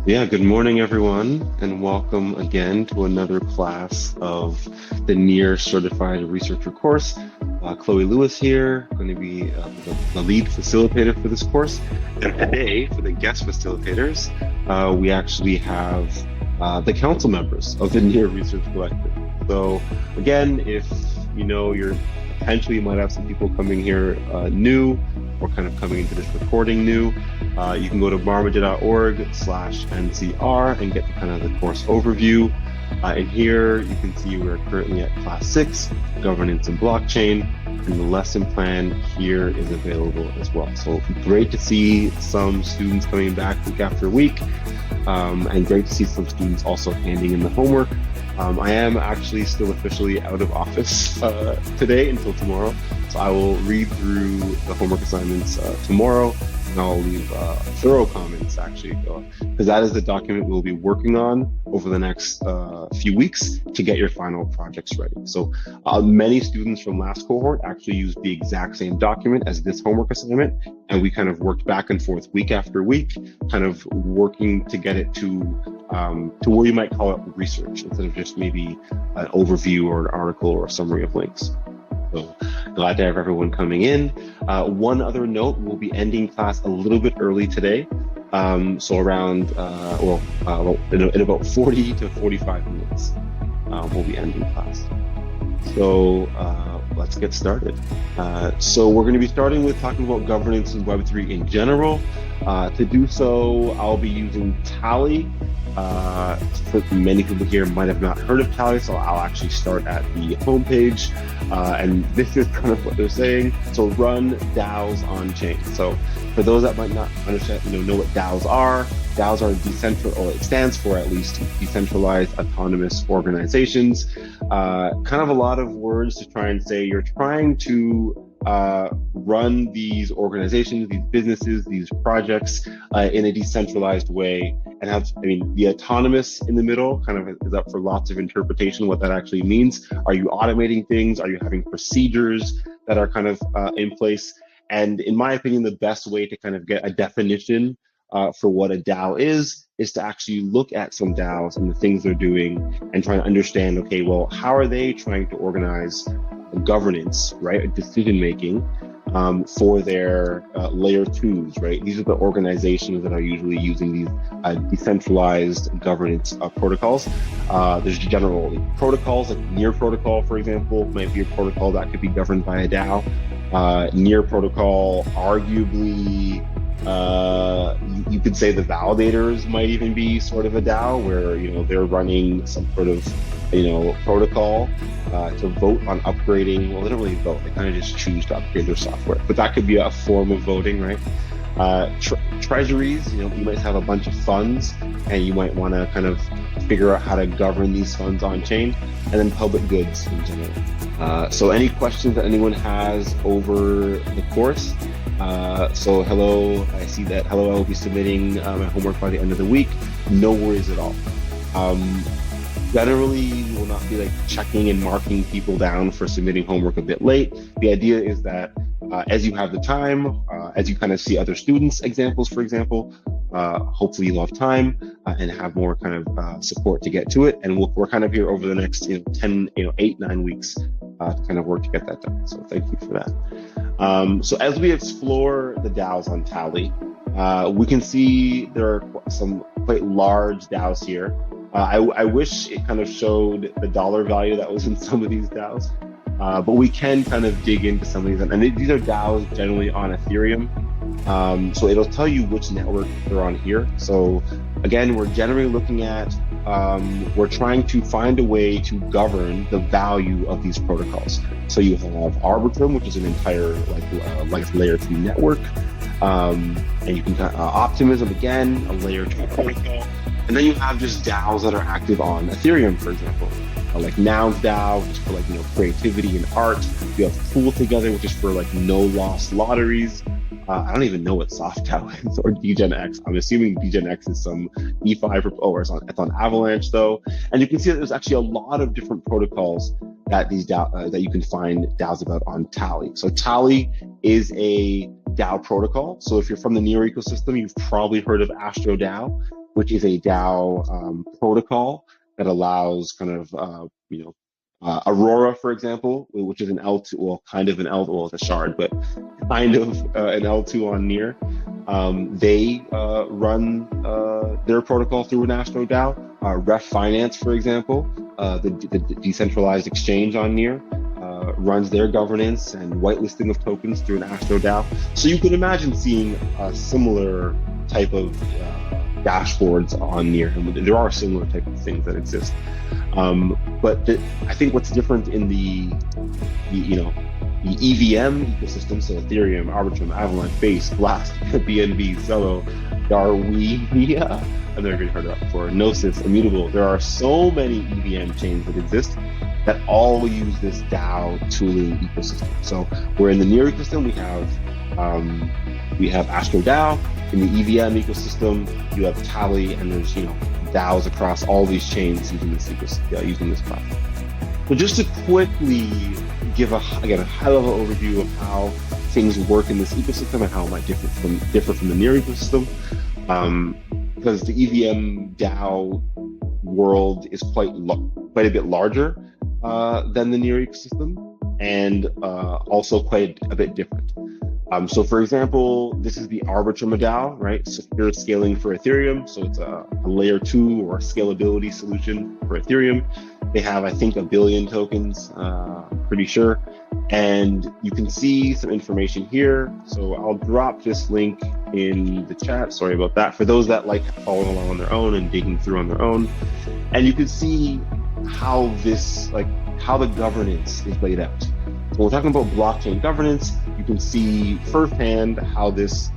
Yeah, good morning, everyone, and welcome again to another class of the NEAR Certified Researcher course. Chloe Lewis here, going to be the lead facilitator for this course. And today, for the guest facilitators, we actually have the council members of the NEAR Research Collective. So again, if you know you're potentially, you might have some people coming here new or kind of coming into this recording new. You can go to barmaja.org/NCR and get kind of the course overview. And here you can see we're currently at class 6, governance and blockchain, and the lesson plan here is available as well. So great to see some students coming back week after week, and great to see some students also handing in the homework. I am actually still officially out of office today until tomorrow, so I will read through the homework assignments tomorrow, and I'll leave thorough comments actually, because that is the document we'll be working on over the next few weeks to get your final projects ready. So many students from last cohort actually used the exact same document as this homework assignment, and we kind of worked back and forth week after week, kind of working to get it to where you might call it research instead of just maybe an overview or an article or a summary of links. So glad to have everyone coming in. One other note, we'll be ending class a little bit early today. So around, in about 40 to 45 minutes, we'll be ending class. So let's get started. So we're going to be starting with talking about governance in Web3 in general. To do so, I'll be using Tally. For many people here might have not heard of Tally, so I'll actually start at the homepage, and this is kind of what they're saying. So run DAOs on chain. So for those that might not understand, know what DAOs are decentralized, or it stands for at least decentralized autonomous organizations. Kind of a lot of words to try and say you're trying to run these organizations, these businesses, these projects in a decentralized way, and have, the autonomous in the middle kind of is up for lots of interpretation what that actually means. Are you automating things? Are you having procedures that are kind of in place? And in my opinion, the best way to kind of get a definition for what a DAO is to actually look at some DAOs and the things they're doing and try to understand, okay, well, how are they trying to organize governance, right? Decision making for their layer 2s, right? These are the organizations that are usually using these decentralized governance protocols. There's generally protocols like NEAR protocol, for example, might be a protocol that could be governed by a DAO. NEAR protocol, arguably, you could say the validators might even be sort of a DAO where, they're running some sort of, protocol to vote on upgrading. Well, they don't really vote. They kind of just choose to upgrade their software, but that could be a form of voting, right? Treasuries, you might have a bunch of funds and you might want to kind of figure out how to govern these funds on chain, and then public goods in general. So any questions that anyone has over the course? So hello, I see that. Hello, I will be submitting my homework by the end of the week. No worries at all. Generally, you will not be checking and marking people down for submitting homework a bit late. The idea is that as you have the time, as you kind of see other students' examples, for example, hopefully you'll have time and have more kind of support to get to it. And we're kind of here over the next 8, 9 weeks to kind of work to get that done. So thank you for that. So as we explore the DAOs on Tally, we can see there are some quite large DAOs here. I wish it kind of showed the dollar value that was in some of these DAOs, but we can kind of dig into some of these. And these are DAOs generally on Ethereum. So it'll tell you which network they're on here. So again, we're generally looking at, we're trying to find a way to govern the value of these protocols. So you have Arbitrum, which is an entire like layer 2 network. And you can Optimism, again, a layer 2 protocol. And then you have just DAOs that are active on Ethereum, for example, like Nouns DAO, which is for creativity and art. You have Pool Together, which is for no loss lotteries. I don't even know what Soft DAO is, or DGenX. I'm assuming DGenX is some DeFi, it's on Avalanche though. And you can see that there's actually a lot of different protocols that these DAO, that you can find DAOs about on Tally. So Tally is a DAO protocol. So if you're from the NEAR ecosystem, you've probably heard of Astro DAO, which is a DAO protocol that allows kind of, Aurora, for example, which is an L2, well, kind of an L2, well, it's a shard, but kind of an L2 on Near. They run their protocol through an Astro DAO. Ref Finance, for example, the decentralized exchange on Near, runs their governance and whitelisting of tokens through an Astro DAO. So you can imagine seeing a similar type of dashboards on Near, and there are similar type of things that exist. But I think what's different in the EVM ecosystem, so Ethereum, Arbitrum, Avalanche, Base, Blast, BNB, Zello, Darwinia, I've never even heard of that before, Gnosis, Immutable. There are so many EVM chains that exist that all use this DAO tooling ecosystem. So we're in the Near ecosystem, we have Astro DAO. In the EVM ecosystem, you have Tally, and there's DAOs across all these chains using this using this platform. So just to quickly give a high-level overview of how things work in this ecosystem and how it might differ from the Near ecosystem, because the EVM DAO world is quite a bit larger than the Near ecosystem, and also quite a bit different. So for example, this is the Arbitrum DAO, right? Secure scaling for Ethereum. So it's a layer 2 or a scalability solution for Ethereum. They have, I think, 1 billion tokens, pretty sure. And you can see some information here. So I'll drop this link in the chat. Sorry about that. For those that like following along on their own and digging through on their own. And you can see how how the governance is laid out. When we're talking about blockchain governance, you can see firsthand how this,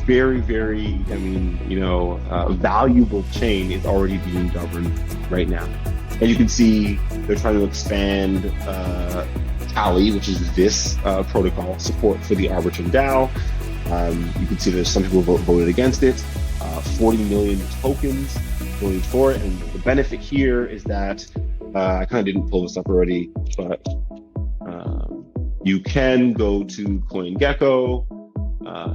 very, very, valuable chain is already being governed right now. And you can see they're trying to expand Tally, which is this protocol support for the Arbitrum DAO. You can see there's some people voted against it. 40 million tokens voted for it. And the benefit here is that, I kind of didn't pull this up already, but you can go to CoinGecko,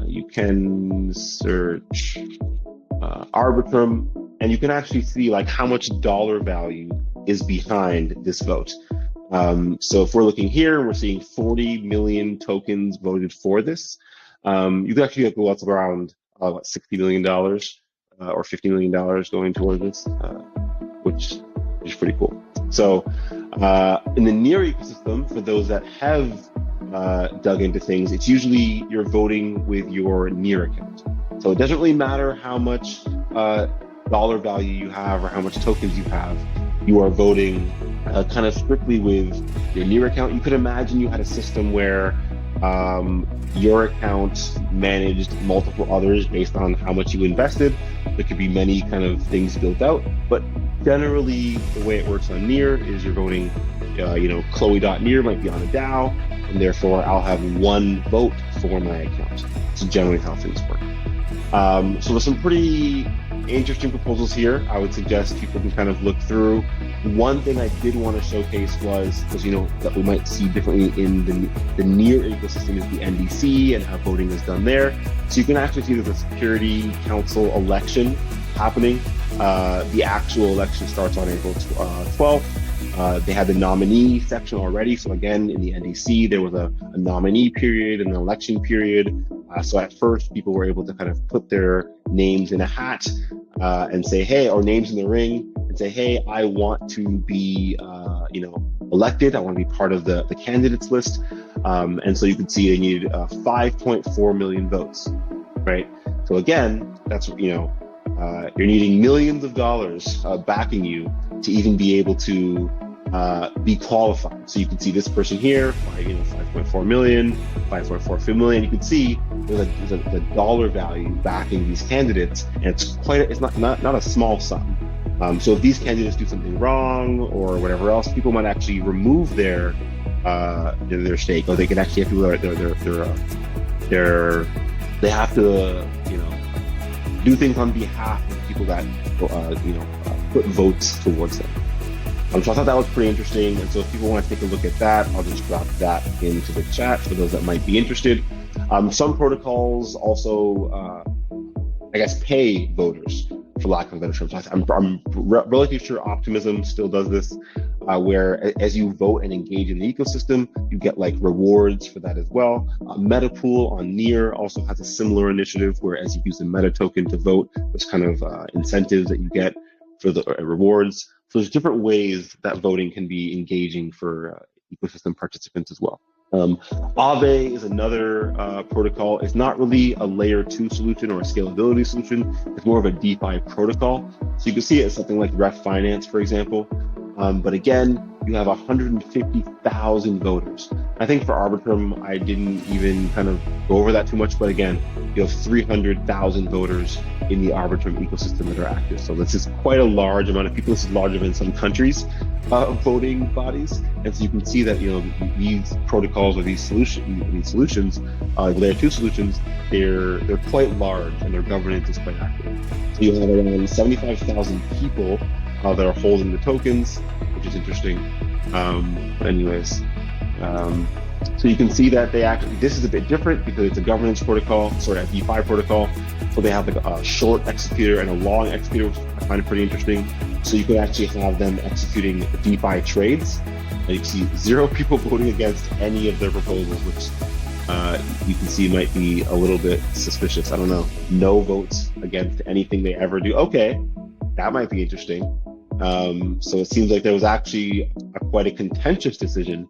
you can search Arbitrum, and you can actually see how much dollar value is behind this vote. So if we're looking here, we're seeing 40 million tokens voted for this. You can actually go up around $60 million or $50 million going towards this, which is pretty cool. So in the Near ecosystem, for those that have dug into things, it's usually you're voting with your Near account. So it doesn't really matter how much dollar value you have or how much tokens you have. You are voting kind of strictly with your Near account. You could imagine you had a system where your account managed multiple others based on how much you invested. There could be many kind of things built out, but generally the way it works on Near is you're voting, Chloe.Near might be on a DAO, and therefore I'll have one vote for my account. It's generally how things work. So there's some pretty interesting proposals here. I would suggest people can kind of look through. One thing I did want to showcase was, because that we might see differently in the Near ecosystem, is the NDC and how voting is done there. So you can actually see there's a Security Council election happening. The actual election starts on April 12th. They had the nominee section already. So again, in the NDC, there was a nominee period and an election period. So at first, people were able to kind of put their names in a hat and say, hey, or names in the ring and say, hey, I want to be, elected. I want to be part of the candidates list. And so you can see they needed 5.4 million votes, right? So again, that's, you're needing millions of dollars backing you to even be able to be qualified. So you can see this person here, 5.4 million, 5.45 million. You can see there's a dollar value backing these candidates, and it's not a small sum. So if these candidates do something wrong or whatever else, people might actually remove their stake, or they can actually have to they have to do things on behalf of people that put votes towards them. So I thought that was pretty interesting, and so if people want to take a look at that, I'll just drop that into the chat for those that might be interested. Some protocols also, pay voters. for lack of a better term. So I'm relatively sure Optimism still does this, where as you vote and engage in the ecosystem, you get like rewards for that as well. Metapool on Near also has a similar initiative where as you use the meta token to vote, there's kind of incentives that you get for the rewards. So there's different ways that voting can be engaging for ecosystem participants as well. Aave is another protocol. It's not really a layer 2 solution or a scalability solution. It's more of a DeFi protocol. So you can see it as something like Ref Finance, for example. But again, you have 150,000 voters. I think for Arbitrum, I didn't even kind of go over that too much, but again, you have 300,000 voters in the Arbitrum ecosystem that are active. So this is quite a large amount of people. This is larger than some countries' voting bodies. And so you can see that, these protocols or these solutions, layer 2 solutions, they're quite large and their governance is quite active. So you have around 75,000 people that are holding the tokens, which is interesting. So you can see that this is a bit different because it's a governance protocol, a DeFi protocol. So they have like a short executor and a long executor, which I find pretty interesting. So you can actually have them executing DeFi trades. And you can see 0 people voting against any of their proposals, which you can see might be a little bit suspicious. I don't know. No votes against anything they ever do. Okay, that might be interesting. So it seems like there was actually quite a contentious decision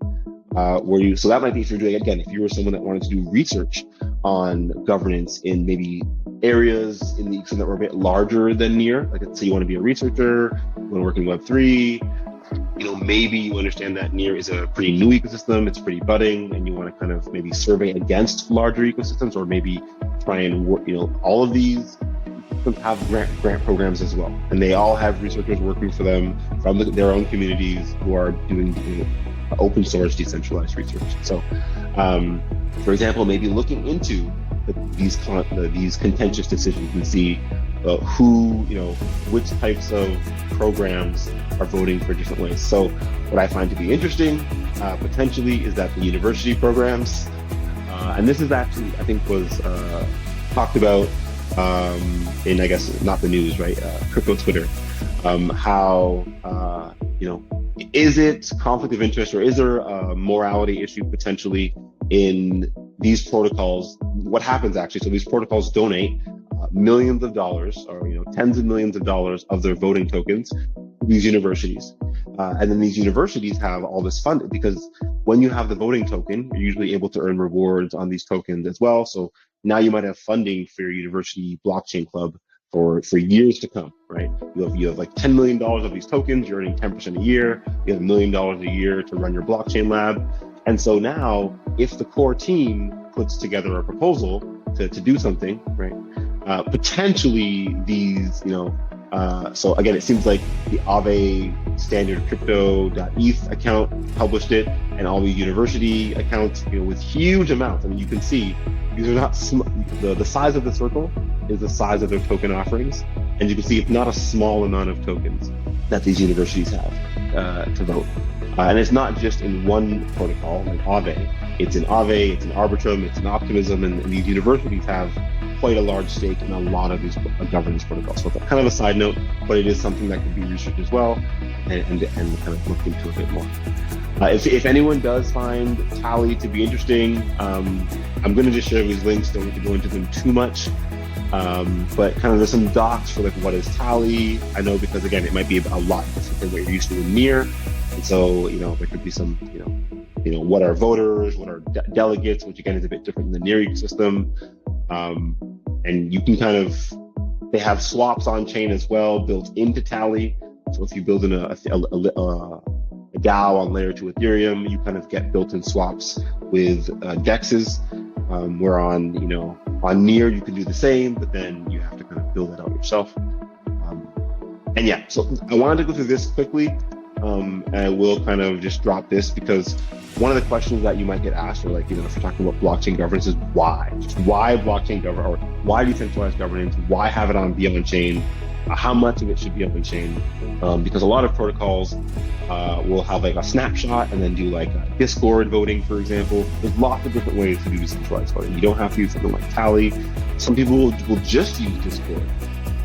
so that might be if you're doing, again, if you were someone that wanted to do research on governance in maybe areas in the ecosystem that were a bit larger than Near, like let's say you want to be a researcher, you want to work in Web3, maybe you understand that Near is a pretty new ecosystem, it's pretty budding, and you want to kind of maybe survey against larger ecosystems, or maybe try and work, all of these have grant programs as well, and they all have researchers working for them from their own communities who are doing open source decentralized research. So for example, maybe looking into these contentious decisions and see which types of programs are voting for different ways. So what I find to be interesting potentially is that the university programs, and this is actually I think was talked about in, I guess, not the news, right? Crypto Twitter, how, is it conflict of interest, or is there a morality issue potentially in these protocols? What happens actually? So these protocols donate millions of dollars, or tens of millions of dollars of their voting tokens to these universities. And then these universities have all this funding, because when you have the voting token, you're usually able to earn rewards on these tokens as well. So now you might have funding for your university blockchain club for years to come, right? You have like $10 million of these tokens, you're earning 10% a year, you have $1 million a year to run your blockchain lab. And so now, if the core team puts together a proposal to do something, right? Potentially these, so again, it seems like the Aave standard crypto.eth account published it, and all the university accounts, with huge amounts. I mean, you can see these are not the size of the circle is the size of their token offerings, and you can see it's not a small amount of tokens that these universities have to vote. And it's not just in one protocol like Aave. It's in Aave, it's in Arbitrum, it's in Optimism, and these universities have quite a large stake in a lot of these governance protocols. So it's kind of a side note, but it is something that could be researched as well, and kind of looked into a bit more. If anyone does find Tally to be interesting, I'm going to just share these links. Don't need to go into them too much. But kind of there's some docs for like what is Tally. I know because again, it might be a lot different than what you're used to in Near. And so, there could be some, what are voters, what are delegates, which again is a bit different than the Near ecosystem. And you can they have swaps on chain as well built into Tally. So if you build in a DAO on layer 2 Ethereum, you kind of get built-in swaps with DEXs, where on Near you can do the same, but then you have to kind of build it out yourself. And yeah, so I wanted to go through this quickly, and I will kind of just drop this because one of the questions that you might get asked, or if you're talking about blockchain governance, is why? Just why blockchain governance, or why decentralized governance? Why have it be on chain? How much of it should be on chain? Because a lot of protocols will have a snapshot and then do Discord voting, for example. There's lots of different ways to do decentralized voting. You don't have to use something like Tally. Some people will just use Discord.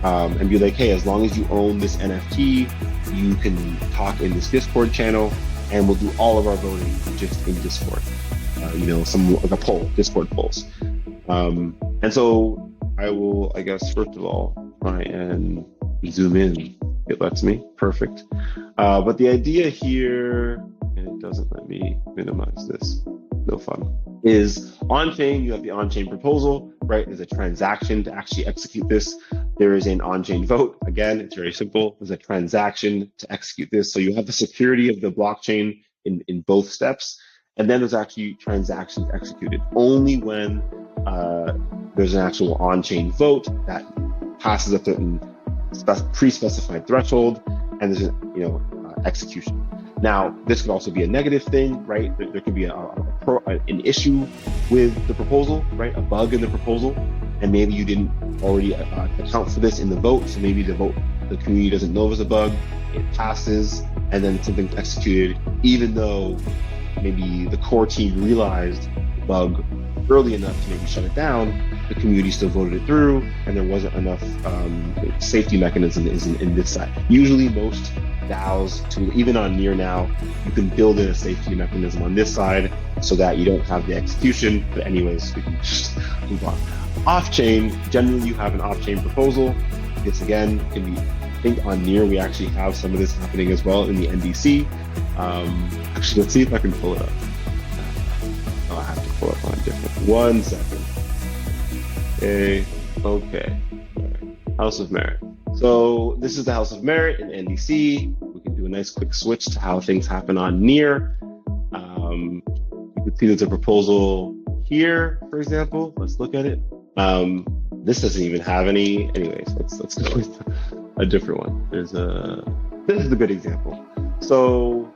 and be like, hey, as long as you own this NFT, you can talk in this Discord channel, and we'll do all of our voting just in Discord. Some like a poll, Discord polls. And so I will, I guess, first of all, try and zoom in. It lets me, perfect. But the idea here, and it doesn't let me minimize this, no fun, is on-chain, you have the on-chain proposal, right? There's a transaction to actually execute this. There is an on-chain vote. Again, it's very simple. There's a transaction to execute this. So you have the security of the blockchain in both steps. And then there's actually transactions executed only when there's an actual on-chain vote that passes a certain pre-specified threshold, and there's execution. Now, this could also be a negative thing, right? There could be an issue with the proposal, right? A bug in the proposal, and maybe you didn't already account for this in the vote. So maybe the community doesn't know there's a bug. It passes, and then something's executed, even though maybe the core team realized the bug early enough to maybe shut it down. The community still voted it through, and there wasn't enough safety mechanism in this side. Usually most DAOs, even on Near now, you can build in a safety mechanism on this side so that you don't have the execution. But anyways, we can just move on. Off-chain, generally you have an off-chain proposal. This again can be, I think on Near we actually have some of this happening as well in the NDC. Actually, let's see if I can pull it up. Oh, I have to pull up on a different. 1 second. Okay. House of Merit. So this is the House of Merit in NDC. We can do a nice quick switch to how things happen on Near. You can see there's a proposal here, for example. Let's look at it. This doesn't even have any. Anyways, let's go with a different one. This is a good example. So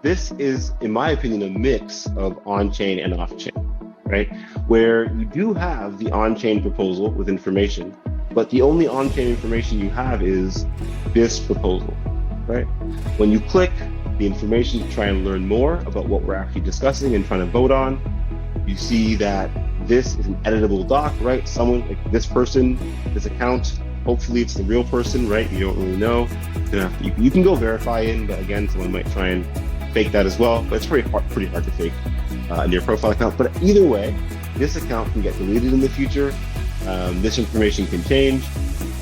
this is, in my opinion, a mix of on-chain and off-chain, right? Where you do have the on-chain proposal with information, but the only on-chain information you have is this proposal, right? When you click the information to try and learn more about what we're actually discussing and trying to vote on, you see that this is an editable doc, right? Someone like this person, this account, hopefully it's the real person, right? You don't really know. You can go verify in, but again, someone might try and fake that as well, but it's pretty hard to fake in your profile account. But either way, this account can get deleted in the future. This information can change.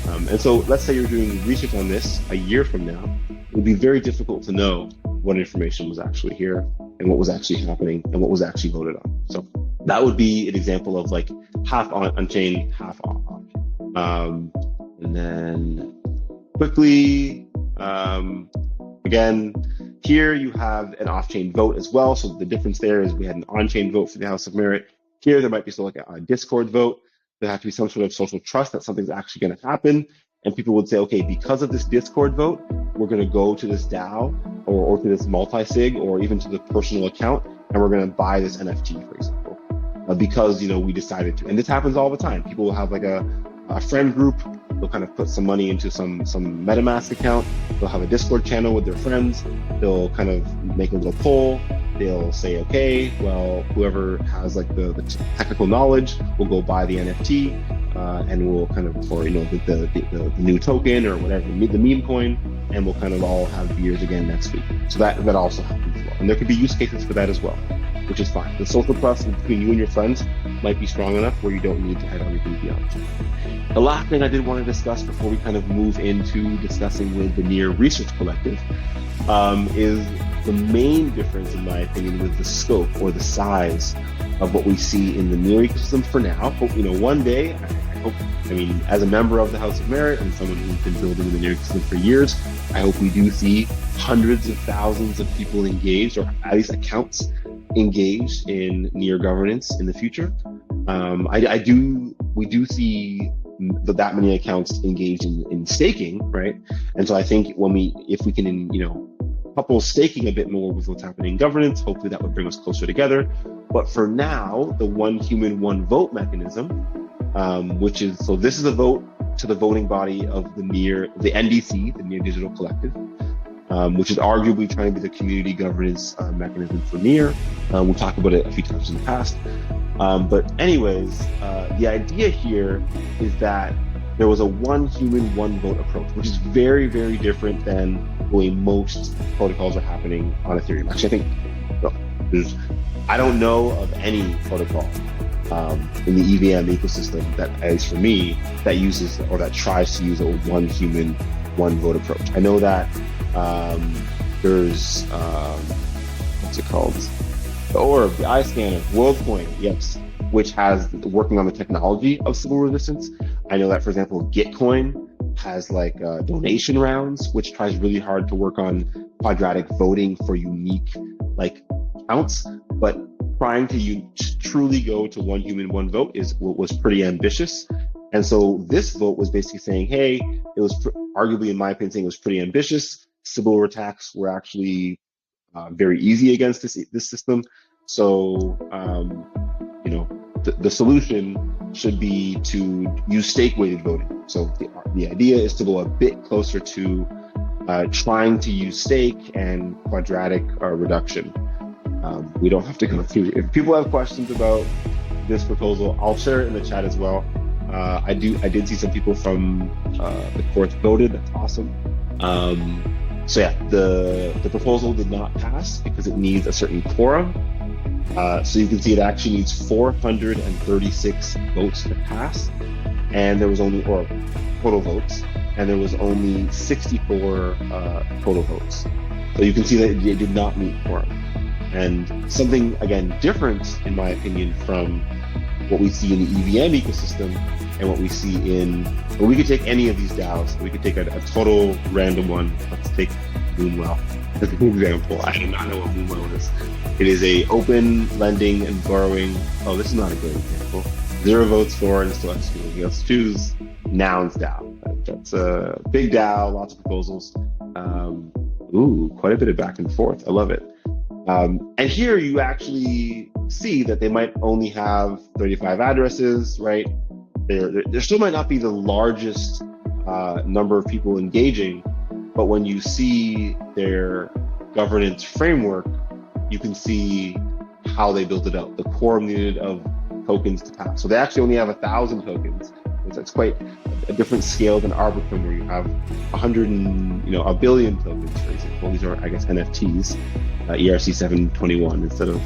And so let's say you're doing research on this a year from now, it would be very difficult to know what information was actually here and what was actually happening and what was actually voted on. So that would be an example of like half on-chain, half off. And then quickly, again, here you have an off-chain vote as well. So the difference there is we had an on-chain vote for the House of Merit. Here, there might be still like a Discord vote. There has to be some sort of social trust that something's actually going to happen. And people would say, okay, because of this Discord vote, we're going to go to this DAO or to this multi-sig or even to the personal account, and we're going to buy this NFT, for example, because, we decided to. And this happens all the time. People will have like a friend group. They'll kind of put some money into some MetaMask account. They'll have a Discord channel with their friends. They'll kind of make a little poll. They'll say, okay, well, whoever has like the technical knowledge will go buy the NFT, and we'll kind of, or the new token or whatever, the meme coin, and we'll kind of all have beers again next week. So that also happens as well. And there could be use cases for that as well, which is fine. The social trust between you and your friends might be strong enough where you don't need to have everything beyond. The last thing I did want to discuss before we kind of move into discussing with the Near Research Collective is the main difference, in my opinion, with the scope or the size of what we see in the Near ecosystem for now. Hope, one day, as a member of the House of Merit and someone who's been building the Near ecosystem for years, I hope we do see hundreds of thousands of people engaged, or at least accounts engaged in Near governance in the future. We do see that many accounts engaged in staking, right? And so I think if we can, couple staking a bit more with what's happening in governance, hopefully that would bring us closer together. But for now, the one human, one vote mechanism, which is, so this is a vote to the voting body of the NDC, the Near Digital Collective, which is arguably trying to be the community governance mechanism for Near. We'll talk about it a few times in the past. But anyways, the idea here is that there was a one human, one vote approach, which is very, very different than the way most protocols are happening on Ethereum. Actually, I don't know of any protocol in the EVM ecosystem that, at least for me, that uses or that tries to use a one human, one vote approach. I know that there's what's it called? The Orb, the iScanner, WorldCoin, yes, which has working on the technology of Sybil resistance. I know that, for example, Gitcoin has like donation rounds, which tries really hard to work on quadratic voting for unique like counts, but trying to truly go to one human, one vote was pretty ambitious. And so this vote was basically saying, hey, it was arguably, in my opinion, saying it was pretty ambitious. Sybil attacks were actually very easy against this system. So, the solution should be to use stake-weighted voting. So the idea is to go a bit closer to trying to use stake and quadratic reduction. We don't have to go through. If people have questions about this proposal, I'll share it in the chat as well. I did see some people from the courts voted. That's awesome. So yeah, the proposal did not pass because it needs a certain quorum. So you can see it actually needs 436 votes to pass, and there was only, or total votes, and there was only 64 total votes. So you can see that it did not meet quorum. And something, again, different, in my opinion, from what we see in the EVM ecosystem and what we see in, well, we could take any of these DAOs. We could take a total random one. Let's take Moonwell as an example. I do not know what Moonwell is. It is a open lending and borrowing. Oh, this is not a great example. 0 votes for, and still has to let's choose Nouns DAO. That's a big DAO, lots of proposals. Quite a bit of back and forth. I love it. And here you actually see that they might only have 35 addresses, right? There still might not be the largest number of people engaging, but when you see their governance framework, you can see how they built it out, the quorum needed of tokens to pass. So they actually only have 1,000 tokens. That's quite a different scale than Arbitrum, where you have 1 billion tokens, for example. These are, I guess, NFTs, ERC 721 instead of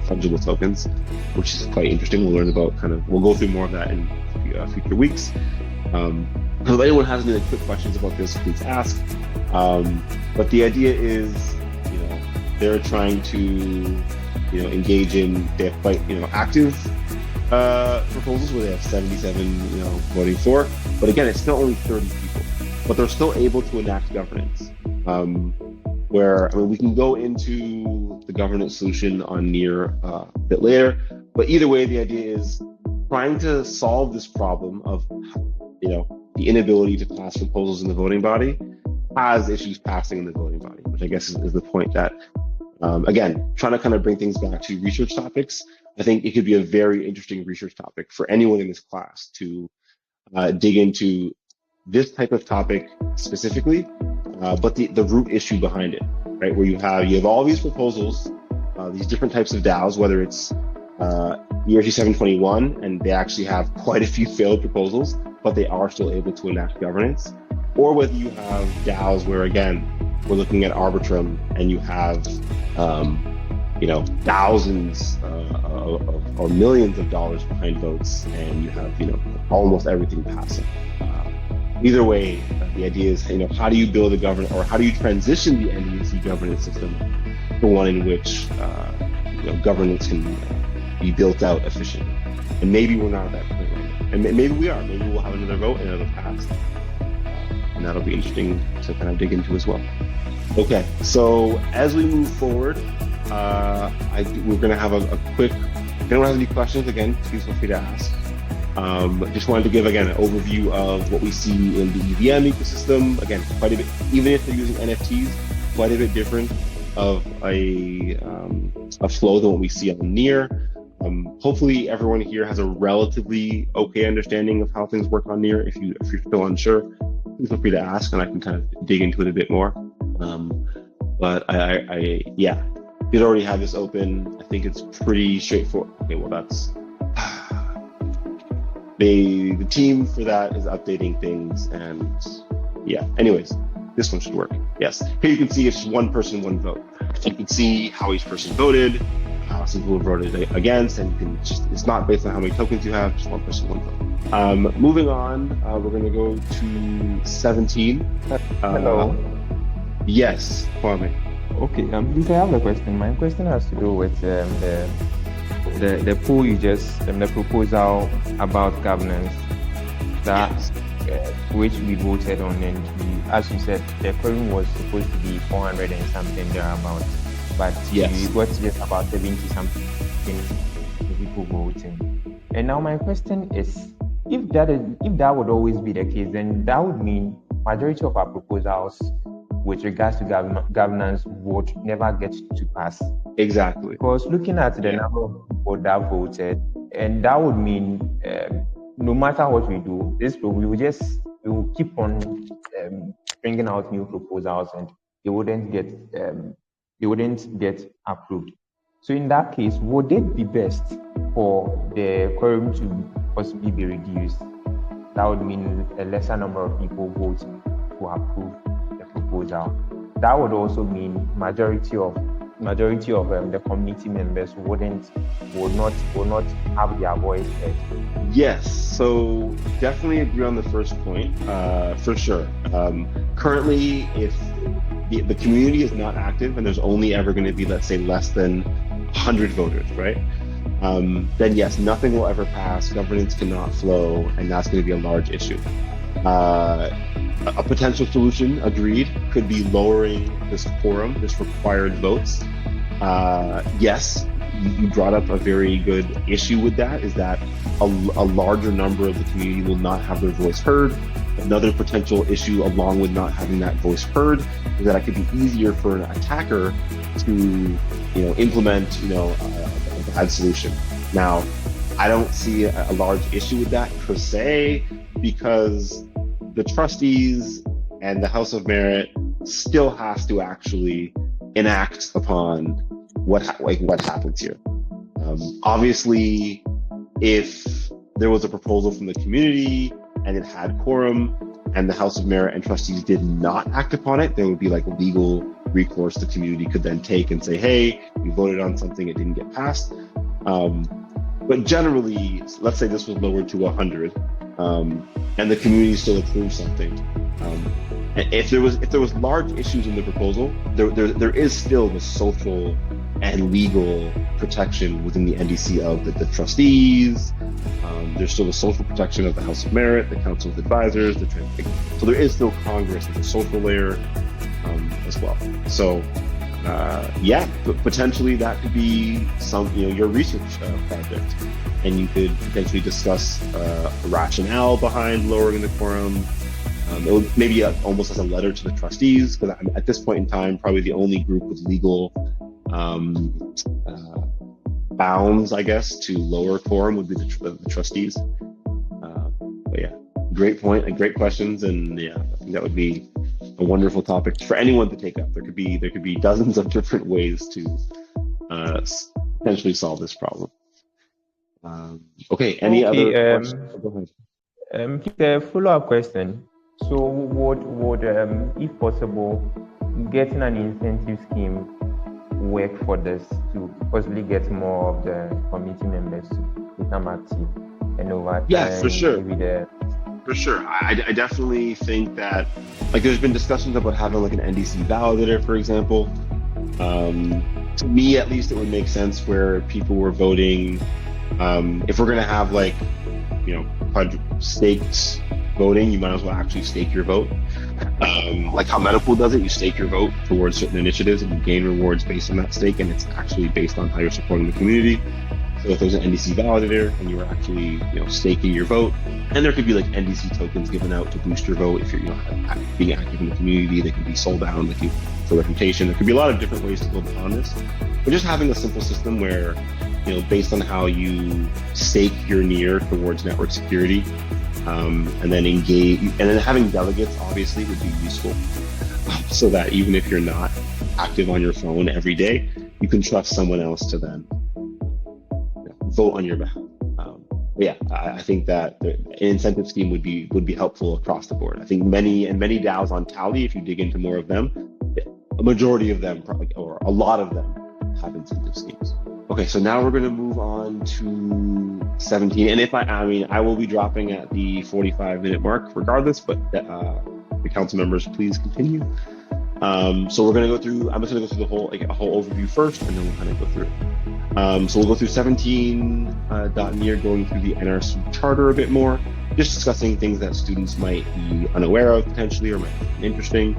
fungible tokens, which is quite interesting. We'll learn about we'll go through more of that in future weeks. So if anyone has any quick questions about this, please ask. But the idea is, they're trying to, engage in, they have quite, active proposals where they have 77, voting for. But again, it's still only 30 people, but they're still able to enact governance. We can go into the governance solution on Near a bit later, but either way, the idea is trying to solve this problem of, the inability to pass proposals in the voting body has issues passing in the voting body, which I guess is the point that, again, trying to bring things back to research topics. I think it could be a very interesting research topic for anyone in this class to dig into this type of topic specifically, but the root issue behind it, right? Where you have all these proposals, these different types of DAOs, whether it's ERC 721, and they actually have quite a few failed proposals, but they are still able to enact governance, or whether you have DAOs where, again, we're looking at Arbitrum and you have, thousands or millions of dollars behind votes, and you have, almost everything passing. Either way, the idea is, how do you build a governance, or how do you transition the NDC governance system to one in which, governance can be built out efficiently? And maybe we're not at that point right now. And maybe we are. Maybe we'll have another vote and it'll pass. And that'll be interesting to dig into as well. Okay, so as we move forward, we're going to have a quick, if anyone has any questions, again, please feel free to ask. Just wanted to give, again, an overview of what we see in the EVM ecosystem. Again, quite a bit, even if they're using NFTs, quite a bit different of a flow than what we see on Near. Hopefully everyone here has a relatively okay understanding of how things work on Near. If you're still unsure, please feel free to ask and I can dig into it a bit more. But I did already have this open. I think it's pretty straightforward. Okay, well the team for that is updating things, and yeah. Anyways, this one should work. Yes. Here you can see it's one person, one vote. You can see how each person voted, some people voted against, and you can it's not based on how many tokens you have, just one person, one vote. Moving on, we're going to go to 17. Hello. Yes, Kwame. Okay, please, I have a question. My question has to do with the poll you just, the proposal about governance that which we voted on, and as you said, the quorum was supposed to be 400 and something thereabouts, but we got just about 70 something people voting. And now my question is, if that would always be the case, then that would mean majority of our proposals with regards to governance would never get to pass. Exactly. Because looking at the number of people that voted, and that would mean no matter what we do, we will keep on bringing out new proposals, and they wouldn't get approved. So in that case, would it be best for the quorum to possibly be reduced? That would mean a lesser number of people vote to approve the proposal. That would also mean majority of the community members would not have their voice heard. Yes, so definitely agree on the first point, for sure. Currently, if the community is not active and there's only ever going to be, let's say, less than 100 voters, right? Then yes, nothing will ever pass, governance cannot flow, and that's going to be a large issue. A potential solution, agreed, could be lowering this quorum, this required votes. Yes, you brought up a very good issue with that, is that a larger number of the community will not have their voice heard. Another potential issue along with not having that voice heard is that it could be easier for an attacker to, implement, a bad solution. Now, I don't see a large issue with that per se, because the trustees and the House of Merit still has to actually enact upon what happens here. Obviously, if there was a proposal from the community and it had quorum and the House of Merit and trustees did not act upon it, there would be like legal recourse the community could then take and say, hey, we voted on something, it didn't get passed. But generally, let's say this was lowered to 100, and the community still approved something. If there was large issues in the proposal, there is still the social and legal protection within the NDC of the trustees. There's still the social protection of the House of Merit, the Council of Advisors, so there is still Congress as a social layer as well. So potentially that could be some, your research project, and you could potentially discuss a rationale behind lowering the quorum. It would maybe almost as a letter to the trustees, because at this point in time, probably the only group with legal bounds, I guess, to lower quorum would be the trustees. But yeah, great point and great questions, and yeah, I think that would be a wonderful topic for anyone to take up. There could be dozens of different ways to potentially solve this problem. Any other questions? Go ahead. A follow-up question. So would if possible, getting an incentive scheme work for this to possibly get more of the community members to become active and over time? Yeah, for sure. For sure. I definitely think that, like, there's been discussions about having like an NDC validator, for example. To me, at least, it would make sense where people were voting. If we're going to have like, staked voting, you might as well actually stake your vote. Like how Medical does it, you stake your vote towards certain initiatives and you gain rewards based on that stake, and it's actually based on how you're supporting the community. So if there's an NDC validator and you're actually, staking your vote, and there could be like NDC tokens given out to boost your vote if you're, being active in the community. They can be sold down, they can for reputation. There could be a lot of different ways to build upon this. But just having a simple system where, based on how you stake your NIR towards network security, and then engage, and then having delegates obviously would be useful, so that even if you're not active on your phone every day, you can trust someone else to then vote on your behalf. yeah, I think that an incentive scheme would be helpful across the board. I think many DAOs on Tally, if you dig into more of them, a majority of them, probably, or a lot of them, have incentive schemes. Okay, so now we're going to move on to 17. And I will be dropping at the 45-minute mark regardless, but the council members, please continue. So we're going to go through, I'm just going to go through a whole overview first, and then we'll kind of go through it. So we'll go through 17.near, going through the NRC charter a bit more, just discussing things that students might be unaware of potentially or might be interesting.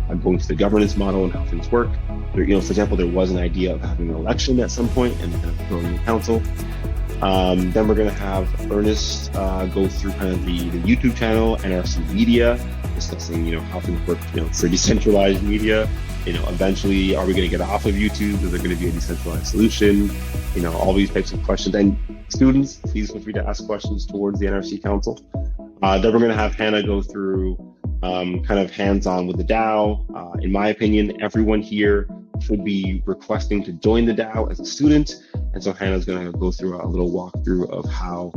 I'm going through the governance model and how things work. For example, there was an idea of having an election at some point and kind of growing the council. Then we're going to have Ernest go through kind of the YouTube channel, NRC Media, discussing how things work for decentralized media. Eventually, are we going to get off of YouTube? Is there going to be a decentralized solution? All these types of questions. And students, please feel free to ask questions towards the NRC Council. Then we're going to have Hannah go through kind of hands-on with the DAO. In my opinion, everyone here should be requesting to join the DAO as a student. And so Hannah's going to go through a little walkthrough of how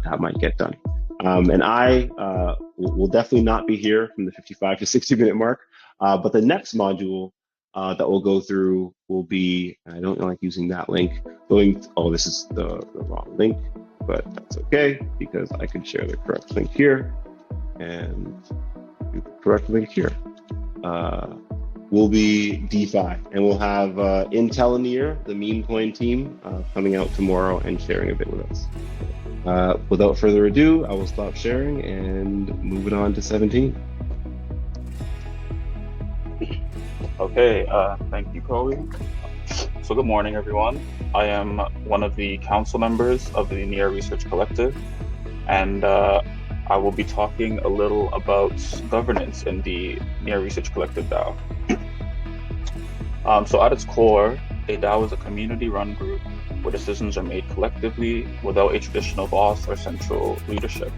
that might get done. And I will definitely not be here from the 55 to 60-minute mark. But the next module that we'll go through will be, I don't like using that link, this is the wrong link, but that's okay, because I can share the correct link here and do the correct link here. Will be DeFi, and we'll have Intel near the meme coin team coming out tomorrow and sharing a bit with us. Without further ado, I will stop sharing and move it on to 17. Okay, thank you, Chloe. So good morning, everyone. I am one of the council members of the NEAR Research Collective, and I will be talking a little about governance in the NEAR Research Collective DAO. So at its core, a DAO is a community-run group where decisions are made collectively without a traditional boss or central leadership.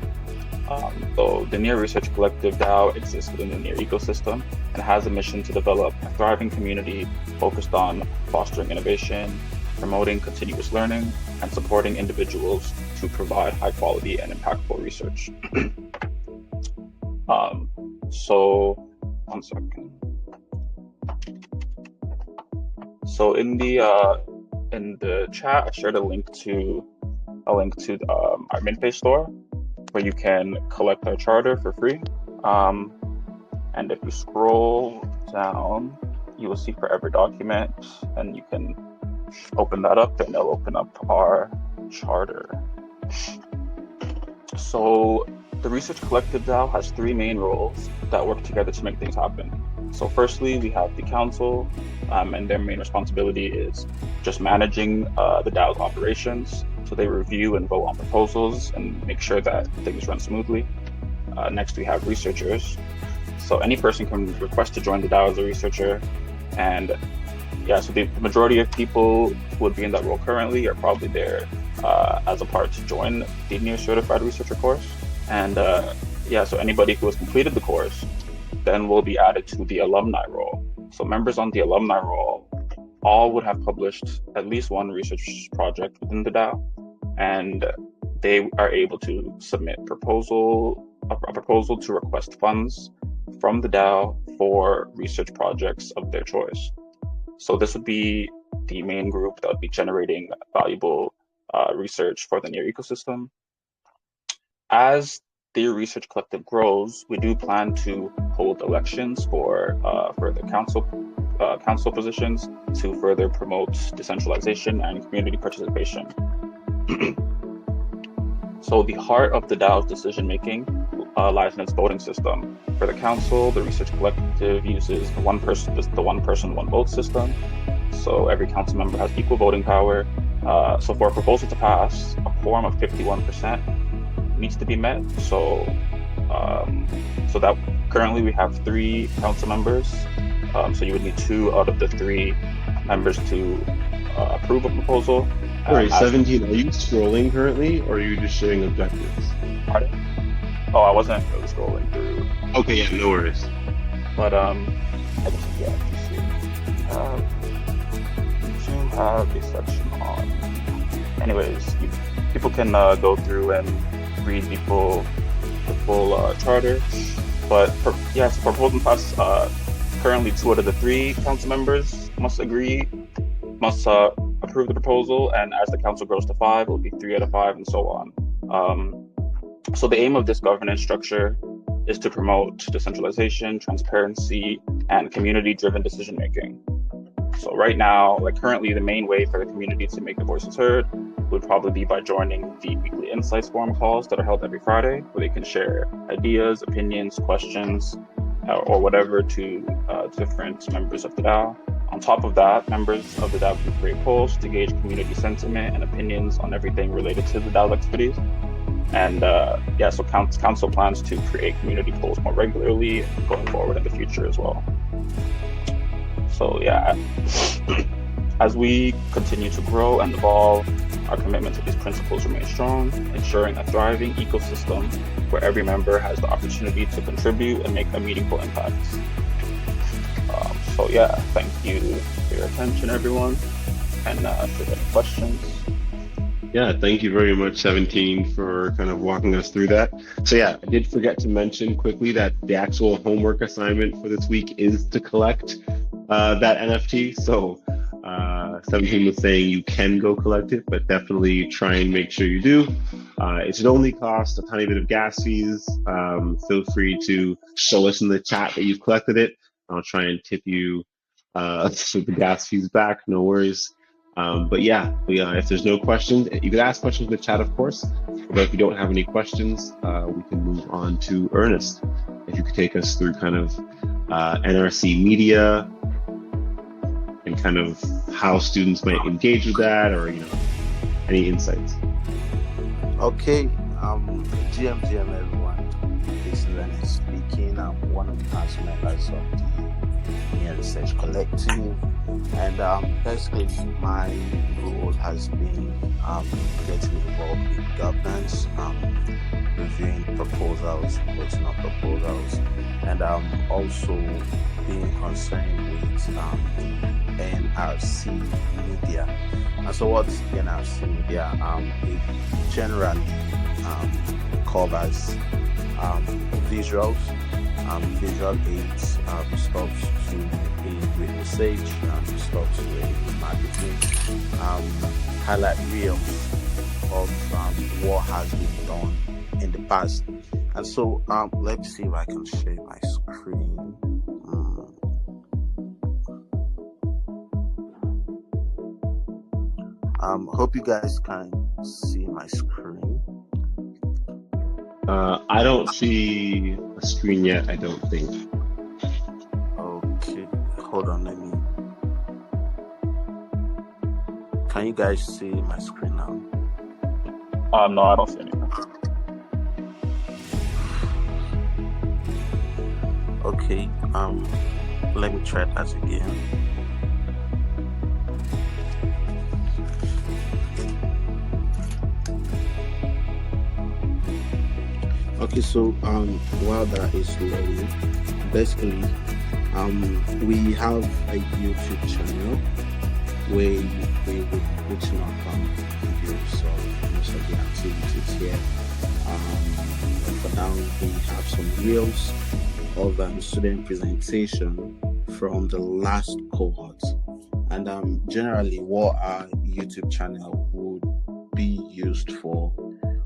So the NEAR Research Collective DAO exists within the NEAR ecosystem and has a mission to develop a thriving community focused on fostering innovation, promoting continuous learning, and supporting individuals to provide high quality and impactful research. So one second. So in the chat, I shared a link to our MintPay store, where you can collect our charter for free. And if you scroll down, you will see Forever Document, and you can open that up, and it'll open up our charter. So the Research Collective DAO has three main roles that work together to make things happen. So firstly, we have the council, and their main responsibility is just managing the DAO's operations. So they review and vote on proposals and make sure that things run smoothly. Next, we have researchers. So any person can request to join the DAO as a researcher. And yeah, so the majority of people who would be in that role currently are probably there as a part to join the NEAR Certified Researcher course. And yeah, so anybody who has completed the course then will be added to the alumni role. So members on the alumni role all would have published at least one research project within the DAO, and they are able to submit a proposal to request funds from the DAO for research projects of their choice. So this would be the main group that would be generating valuable research for the NEAR ecosystem. As the Research Collective grows, we do plan to hold elections for the council positions to further promote decentralization and community participation. So the heart of the DAO's decision-making lies in its voting system. For the council, the Research Collective uses the one person, one vote system. So every council member has equal voting power. So for a proposal to pass, a quorum of 51% needs to be met. So that currently we have 3 council members. So you would need 2 out of the 3 members to approve a proposal. Sorry, 17, are you scrolling currently, or are you just sharing objectives? Pardon? Oh, I wasn't really scrolling through. Okay, yeah, no worries. But I just, yeah, you do have a section on. Anyways, you people can go through and read the full charter. But for proposal pass, currently 2 out of the 3 council members must approve the proposal, and as the council grows to 5, it will be 3 out of 5, and so on. So the aim of this governance structure is to promote decentralization, transparency, and community-driven decision-making. So right now, currently, the main way for the community to make their voices heard would probably be by joining the weekly insights forum calls that are held every Friday, where they can share ideas, opinions, questions, or whatever to different members of the DAO. On top of that, members of the DAO can create polls to gauge community sentiment and opinions on everything related to the DAO's activities. And so council plans to create community polls more regularly going forward in the future as well. So as we continue to grow and evolve, our commitment to these principles remains strong, ensuring a thriving ecosystem where every member has the opportunity to contribute and make a meaningful impact. Thank you for your attention, everyone. And if there are any questions. Yeah, thank you very much, 17, for kind of walking us through that. So I did forget to mention quickly that the actual homework assignment for this week is to collect that NFT. So 17 was saying you can go collect it, but definitely try and make sure you do. It should only cost a tiny bit of gas fees. Feel free to show us in the chat that you've collected it. I'll try and tip you the gas fees back, no worries. But if there's no questions, you can ask questions in the chat, of course. But if you don't have any questions, we can move on to Ernest. If you could take us through kind of NRC Media and kind of how students might engage with that, or any insights. Okay, GM everyone. This is Ernest speaking. I'm one of the council members of the Media Research Collective. And basically, my role has been getting involved with governance, reviewing proposals, voting on proposals, and also being concerned with the NRC Media. And so, what's the NRC Media? It generally covers visuals, visual aids, stops to aid with research, stops to aid with marketing, highlight reels of what has been done in the past. And so let me see if I can share my screen. Hope you guys can see my screen. I don't see a screen yet, I don't think. Okay, hold on, let me. Can you guys see my screen now? No, I don't see anything. Okay, let me try that again. Okay, so while that is loading, basically we have a YouTube channel where we will be putting up videos of most of the activities here. For now, we have some reels of student presentation from the last cohort, and generally what our YouTube channel would be used for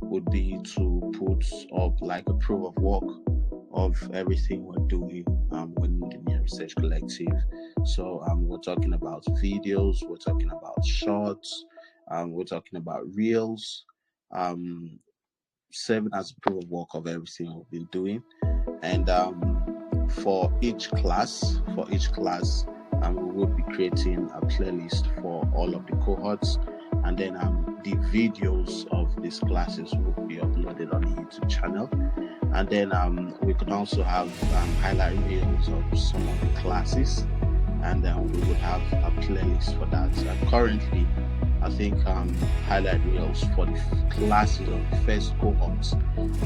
would be to put up like a proof of work of everything we're doing within the Media Research Collective. So we're talking about videos, we're talking about shorts, we're talking about reels, serving as a proof of work of everything we've been doing. And for each class, we will be creating a playlist for all of the cohorts, and then the videos of these classes will be uploaded on the YouTube channel. And then we could also have highlight reels of some of the classes, and then we would have a playlist for that. Currently, I think highlight reels for the classes of the first cohorts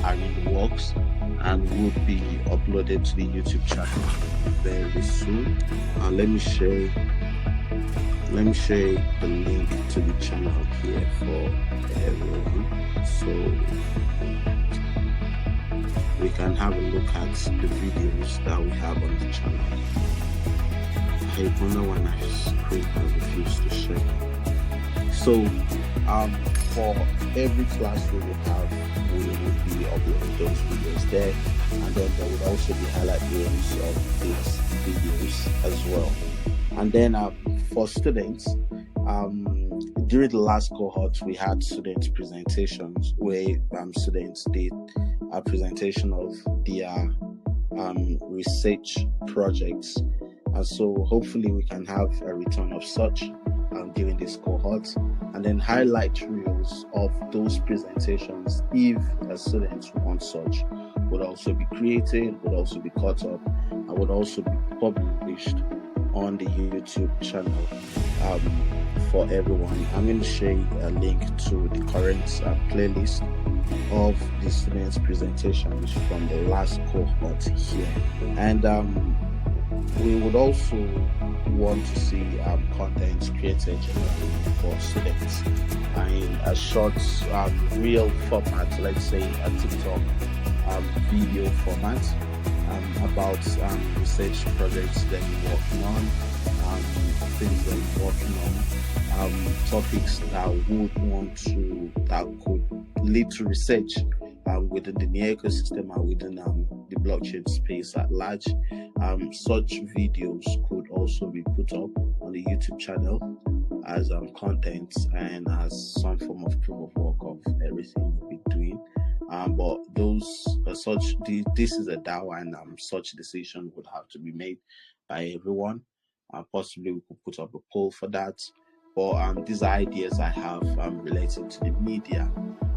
are in the works and would be uploaded to the YouTube channel very soon. Let me share let me share the link to the channel here for everyone, so we can have a look at the videos that we have on the channel. I wonder why my screen has refused to share. So for every class we will have, we will be uploading those videos there, and then there would also be highlight reels of these videos as well. And then for students, during the last cohort, we had student presentations where students did a presentation of their research projects. And so hopefully we can have a return of such during this cohort, and then highlight reels of those presentations if a student wants such would also be created, would also be cut up, and would also be published on the YouTube channel for everyone. I'm going to share a link to the current playlist of the students' presentations from the last cohort here. And we would also want to see content created generally for students in a short reel format, let's say a TikTok video format, about research projects that you're working on, things that you're working on, topics that could lead to research within the NEAR ecosystem and within the blockchain space at large. Such videos could also be put up on the YouTube channel as content and as some form of proof of work of everything we'll be doing. But this is a DAO, and such decision would have to be made by everyone. Possibly we could put up a poll for that. But these are ideas I have related to the media.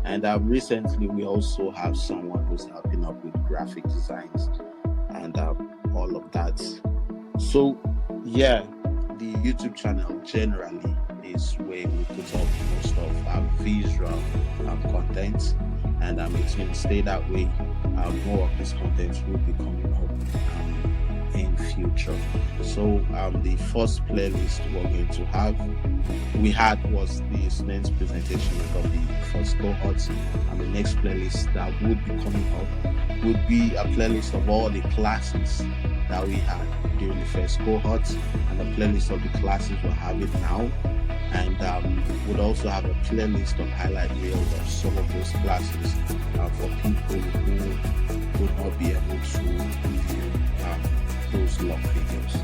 And recently we also have someone who's helping up with graphic designs and all of that. So yeah, the YouTube channel generally is where we put up most of our visual content, and it's going to stay that way. More of this content will be coming up in future. So the first playlist we're going to have was the students' presentation from the first cohort, and the next playlist that would be coming up would be a playlist of all the classes that we had during the first cohort, and a playlist of the classes we're having now, and would also have a playlist of highlight reels of some of those classes for people who would not be able to view those long videos.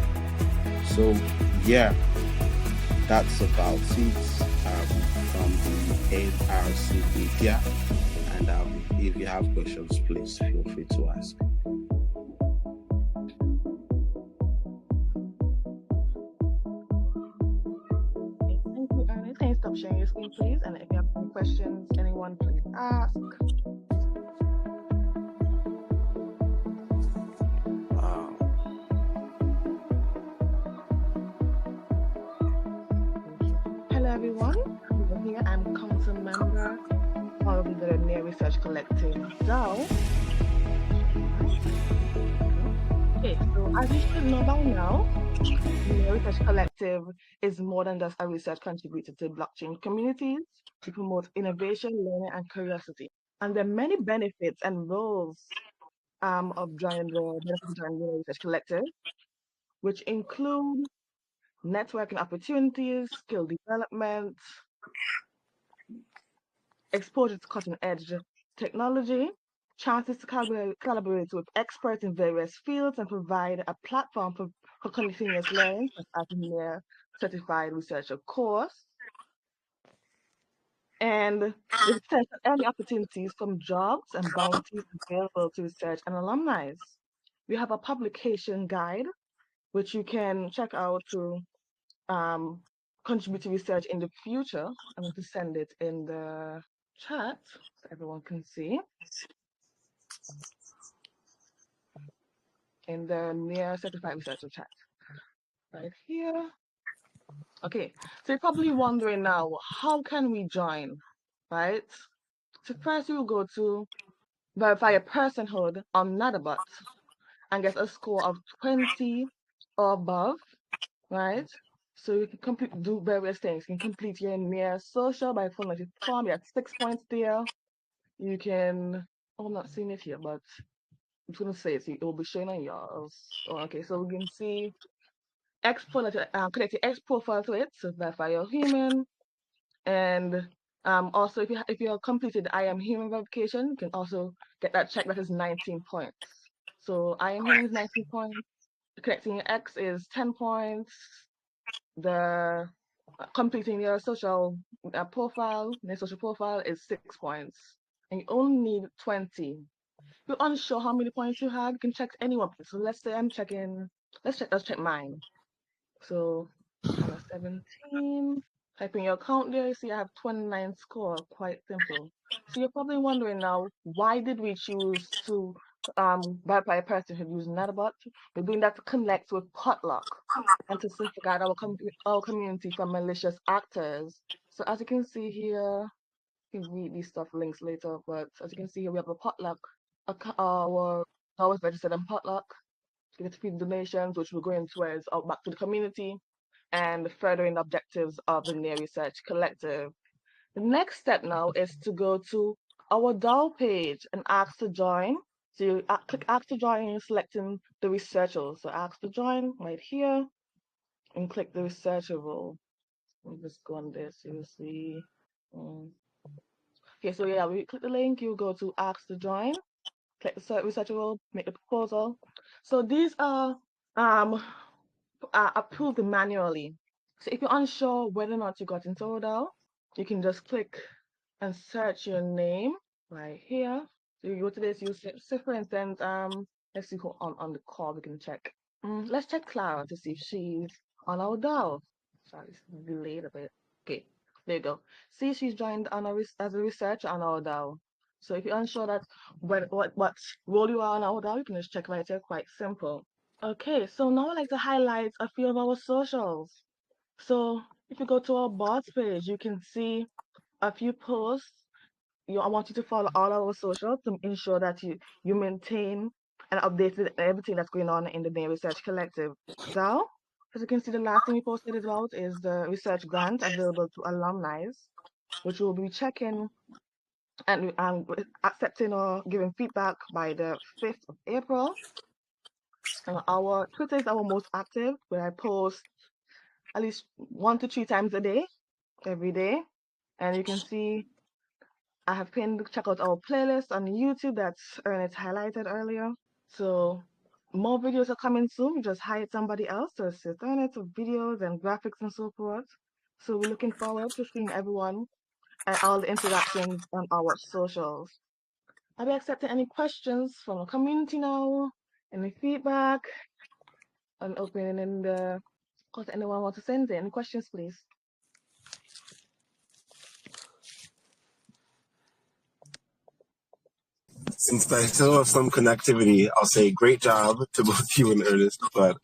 So yeah, that's about it from the NRC Media. And if you have questions, please feel free to ask. Thank you, Ernest. Can you stop sharing your screen, please? And if you have any questions, anyone, please ask. Hello, everyone. Over here, I'm council member of the NEAR Research Collective DAO. Okay, so as you should know by now, the NEAR Research Collective is more than just a research contributor to blockchain communities. We promote innovation, learning, and curiosity. And there are many benefits and roles of joining the Research Collective, which include networking opportunities, skill development, exposure to cutting-edge technology, chances to collaborate with experts in various fields, and provide a platform for continuous learning, such as a NEAR certified researcher course. And there's potential early opportunities from jobs and bounties available to research and alumni. We have a publication guide, which you can check out to contribute to research in the future. I'm going to send it in the chat so everyone can see. In the NEAR certified researcher chat right here. Okay, so you're probably wondering now, how can we join, right? So first you will go to verify your personhood on Nadabot and get a score of 20 or above, right? So you can do various things. You can complete your near social by filling out your form. You have 6 points there. You can, oh, I'm not seeing it here, but I'm going to say it. So it will be showing on yours. Oh, okay, so we can see connect your X profile to it, so verify you're human. And also, if you have completed I am human verification, you can also get that check. That is 19 points. So I am human is 19 points. Connecting your X is 10 points. The completing your social profile, your social profile is 6 points, and you only need 20. If you're unsure how many points you have, you can check any one. So let's say I'm checking. Let's check mine. So Hannah 17. Type in your account there. You see I have 29 score. Quite simple. So you're probably wondering now, why did we choose to verify a person who used Netabot? We're doing that to connect with Potluck and to safeguard our community from malicious actors. So as you can see here, you can read these stuff links later, but as you can see here, we have a Potluck. Our always registered on Potluck. You get free donations, which we're going towards out back to the community and furthering the objectives of the Near Research Collective. The next step now is to go to our DAO page and ask to join. So you click ask to join and you're selecting the researcher. So ask to join right here and click the researcher role. Let me just go on this, you'll see. Okay, so yeah, we click the link, you go to ask to join, click the researcher role, make the proposal. So these are approved manually. So if you're unsure whether or not you got into DAO, you can just click and search your name right here. So you go to this, you say for instance, let's see who on the call we can check. Let's check Clara to see if she's on our DAO. Sorry, it's delayed a bit. Okay, there you go. See, she's joined on as a researcher on our DAO. So if you're unsure that what role you are on our DAO, you can just check right here. Quite simple. Okay, so now I'd like to highlight a few of our socials. So if you go to our boss page, you can see a few posts. I want you to follow all our socials to ensure that you maintain and update everything that's going on in the Near Research Collective DAO. As you can see, the last thing we posted about is the research grant available to alumni, which we'll be checking and accepting or giving feedback by the 5th of April. Our Twitter is our most active, where I post at least 1 to 3 times a day, every day. And you can see I have pinned, check out our playlist on YouTube that's Ernest highlighted earlier. So more videos are coming soon. We just hired somebody else to assist Ernest with videos and graphics and so forth. So we're looking forward to seeing everyone and all the interactions on our socials. I'll be accepting any questions from the community now, any feedback, and opening the course. Anyone want to send in? Any questions, please? Since I still have some connectivity, I'll say great job to both you and Ernest, but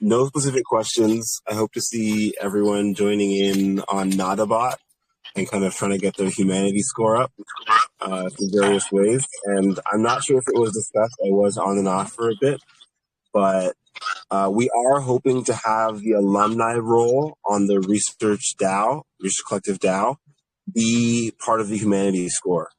no specific questions. I hope to see everyone joining in on Nadabot and kind of trying to get their humanity score up through various ways. And I'm not sure if it was discussed. I was on and off for a bit, but we are hoping to have the alumni role on the Research DAO, Research Collective DAO, be part of the humanity score.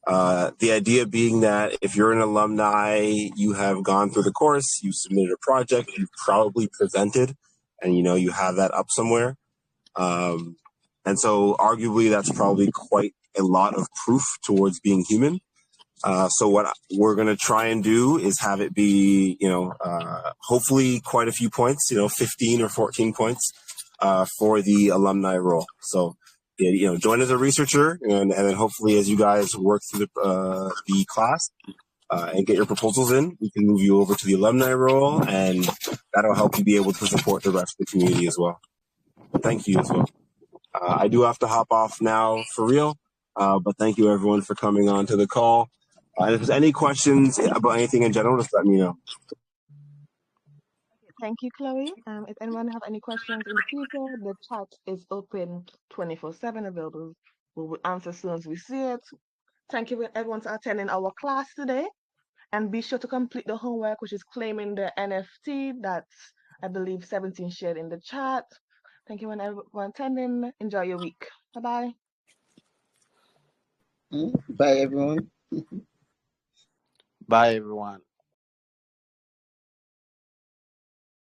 The idea being that if you're an alumni, you have gone through the course, you submitted a project, you probably presented, and you have that up somewhere. And so arguably that's probably quite a lot of proof towards being human. So what we're going to try and do is have it be, hopefully quite a few points, 15 or 14 points for the alumni role. So join as a researcher, and then hopefully as you guys work through the class and get your proposals in, we can move you over to the alumni role, and that'll help you be able to support the rest of the community as well. Thank you as well. I do have to hop off now for real, but thank you everyone for coming on to the call. If there's any questions about anything in general, just let me know. Thank you, Chloe. If anyone have any questions in the future, the chat is open 24/7, available. We will answer as soon as we see it. Thank you everyone for attending our class today. And be sure to complete the homework, which is claiming the NFT that's I believe 17 shared in the chat. Thank you everyone attending. Enjoy your week. Bye-bye. Bye, everyone. Bye, everyone.